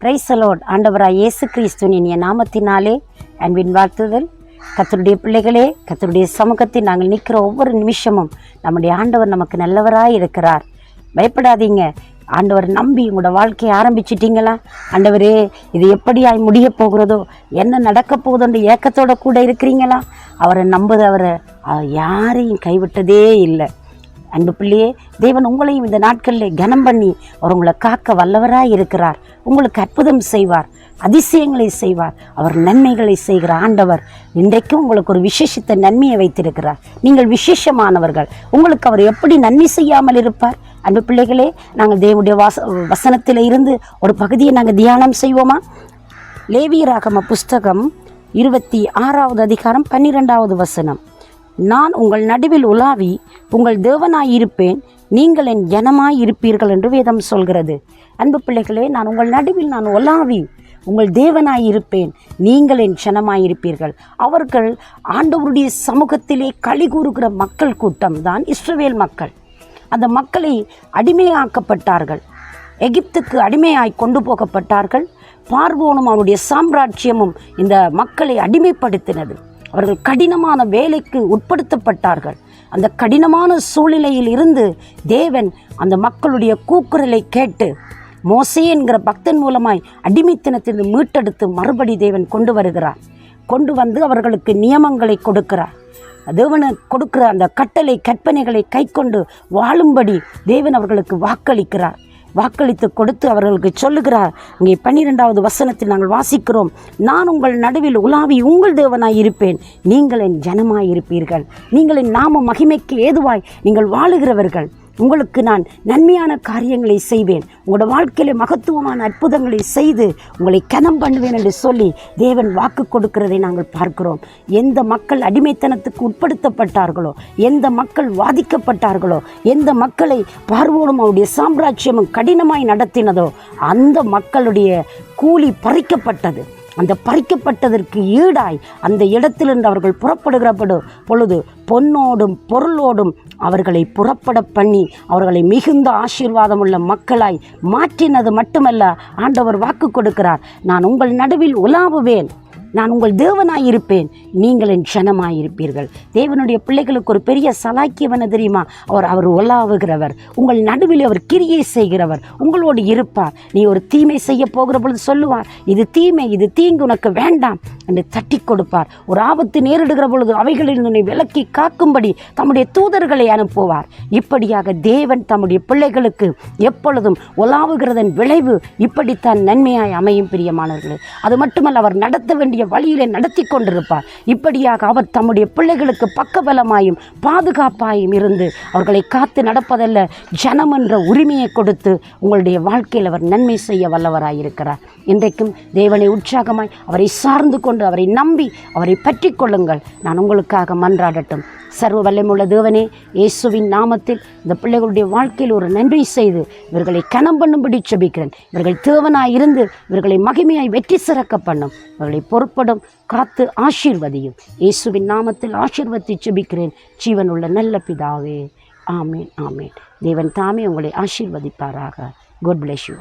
Praise the Lord. ஆண்டவராய் இயேசு கிறிஸ்துவின் இனிய நாமத்தினாலே அன்பின் வாழ்த்துதல். கர்த்தருடைய பிள்ளைகளே, கர்த்தருடைய சமூகத்தில் நாங்கள் நிற்கிற ஒவ்வொரு நிமிஷமும் நம்முடைய ஆண்டவர் நமக்கு நல்லவராய் இருக்கிறார். பயப்படாதீங்க. ஆண்டவர் நம்பி உங்களோட வாழ்க்கையை ஆரம்பிச்சிட்டிங்களா? ஆண்டவரே, இது எப்படியாய் முடிய போகிறதோ, என்ன நடக்க போகுதுன்ற ஏக்கத்தோடு கூட இருக்கிறீங்களா? அவரை நம்புதவரை யாரையும் கைவிட்டதே இல்லை. அன்பு பிள்ளையே, தேவன் உங்களையும் இந்த நாட்களில் கனம் பண்ணி அவர் உங்களை காக்க வல்லவராய் இருக்கிறார். உங்களுக்கு அற்புதம் செய்வார், அதிசயங்களை செய்வார். அவர் நன்மைகளை செய்கிற ஆண்டவர். இன்றைக்கும் உங்களுக்கு ஒரு விசேஷித்த நன்மையை வைத்திருக்கிறார். நீங்கள் விசேஷமானவர்கள். உங்களுக்கு அவர் எப்படி நன்மை செய்யாமல் இருப்பார்? அன்பு பிள்ளைகளே, நாங்கள் தேவனுடைய வசனத்தில் இருந்து ஒரு பகுதியை நாங்கள் தியானம் செய்வோமா? லேவியராகம புஸ்தகம் 26வது அதிகாரம் 12வது வசனம். நான் உங்கள் நடுவில் உலாவி உங்கள் தேவனாயிருப்பேன், நீங்கள் என் ஜனமாயிருப்பீர்கள் என்று வேதம் சொல்கிறது. அன்பு பிள்ளைகளே, நான் உங்கள் நடுவில் நான் உலாவி உங்கள் தேவனாயிருப்பேன், நீங்கள் என் ஜனமாயிருப்பீர்கள். அவர்கள் ஆண்டவருடைய சமூகத்திலே களி கூறுகிற மக்கள் கூட்டம் தான் இஸ்ரவேல் மக்கள். அந்த மக்களை அடிமையாக்கப்பட்டார்கள். எகிப்துக்கு அடிமையாய் கொண்டு போகப்பட்டார்கள். பார்வோனும் அவருடைய சாம்ராஜ்யமும் இந்த மக்களை அடிமைப்படுத்தினது. அவர்கள் கடினமான வேலைக்கு உட்படுத்தப்பட்டார்கள். அந்த கடினமான சூழ்நிலையில் இருந்து தேவன் அந்த மக்களுடைய கூக்குரலை கேட்டு மோசே என்கிற பக்தன் மூலமாய் அடிமைத்தனத்திலிருந்து மீட்டெடுத்து மறுபடி தேவன் கொண்டு வருகிறார். கொண்டு வந்து அவர்களுக்கு நியமங்களை கொடுக்கிறார். தேவனை கொடுக்கிற அந்த கட்டளை கற்பனைகளை கை கொண்டு வாழும்படி தேவன் அவர்களுக்கு வாக்களிக்கிறார். வாக்களித்து கொடுத்து அவர்களுக்கு சொல்லுகிறார். இங்கே 12வது வசனத்தில் நாங்கள் வாசிக்கிறோம், நான் உங்கள் நடுவில் உலாவி உங்கள் தேவனாய் இருப்பேன், நீங்கள் என் ஜனமாய் இருப்பீர்கள். நீங்கள் என் நாம மகிமைக்கு ஏதுவாய் நீங்கள் வாழுகிறவர்கள். உங்களுக்கு நான் நன்மையான காரியங்களை செய்வேன், உங்களோட வாழ்க்கையில் மகத்துவமான அற்புதங்களை செய்து உங்களை கனம் பண்ணுவேன் என்று சொல்லி தேவன் வாக்கு கொடுக்கிறதை நாங்கள் பார்க்கிறோம். எந்த மக்கள் அடிமைத்தனத்துக்கு உட்படுத்தப்பட்டார்களோ, எந்த மக்கள் வாதிக்கப்பட்டார்களோ, எந்த மக்களை பார்வோனும் அவருடைய சாம்ராஜ்யமும் கடினமாய் நடத்தினதோ அந்த மக்களுடைய கூலி பறிக்கப்பட்டது. அந்த பறிக்கப்பட்டதற்கு ஈடாய் அந்த இடத்திலிருந்து அவர்கள் புறப்படுகிற பொழுது பொன்னோடும் பொருளோடும் அவர்களை புறப்பட பண்ணி அவர்களை மிகுந்த ஆசீர்வாதமுள்ள மக்களாய் மாற்றினது மட்டுமல்ல, ஆண்டவர் வாக்கு கொடுக்கிறார், நான் உங்கள் நடுவில் உலாவுவேன், நான் உங்கள் தேவனாயிருப்பேன், நீங்கள் என் ஜனமாயிருப்பீர்கள். தேவனுடைய பிள்ளைகளுக்கு ஒரு பெரிய சலாக்கியம் என்ன தெரியுமா? அவர் உலாவுகிறவர், உங்கள் நடுவில் அவர் கிரியை செய்கிறவர், உங்களோடு இருப்பார். நீ ஒரு தீமை செய்ய போகிற பொழுது சொல்லுவார், இது தீமை, இது தீங்கு, உனக்கு வேண்டாம் என்று தட்டி கொடுப்பார். ஒரு ஆபத்து நேரிடுகிற பொழுது அவைகளில் உன்னை விலக்கி காக்கும்படி தம்முடைய தூதர்களை அனுப்புவார். இப்படியாக தேவன் தம்முடைய பிள்ளைகளுக்கு எப்பொழுதும் உலாவுகிறதன் விளைவு இப்படித்தான் நன்மையாய் அமையும். பிரியமானவர்களே, அது மட்டுமல்ல, அவர் நடத்த வேண்டிய வழியிலே நடத்தி கொண்டிருப்பார். இப்படியாக அவர் தம்முடைய பிள்ளைகளுக்கு பக்கபலமாயும் பாதுகாப்பாயும் இருந்து அவர்களை காத்து நடப்பதல்ல, ஜனம் என்ற உரிமையை கொடுத்து உங்களுடைய வாழ்க்கையில் அவர் நன்மை செய்ய வல்லவராயிருக்கிறார். இன்றைக்கும் தேவனை உற்சாகமாய் அவரை சார்ந்து கொண்டு அவரை நம்பி அவரை பற்றி கொள்ளுங்கள். நான் உங்களுக்காக மன்றாடட்டும். சர்வ வல்லமையுள்ள தேவனே, இயேசுவின் நாமத்தில் இந்த பிள்ளைகளுடைய வாழ்க்கையில் ஒரு நன்மை செய்து இவர்களை கனம் பண்ணும்படி ஜெபிக்கிறேன். இவர்கள் தேவனாய் இருந்து இவர்களை மகிமையாய் வெற்றி சிறக்க பண்ணும். இவர்களை பொறுப்படும் காத்து ஆசீர்வதியும். இயேசுவின் நாமத்தில் ஆசீர்வதித்து ஜெபிக்கிறேன் ஜீவனுள்ள நல்ல பிதாவே. ஆமேன், ஆமேன். தேவன் தாமே உங்களை ஆசீர்வதிப்பாராக. God bless you.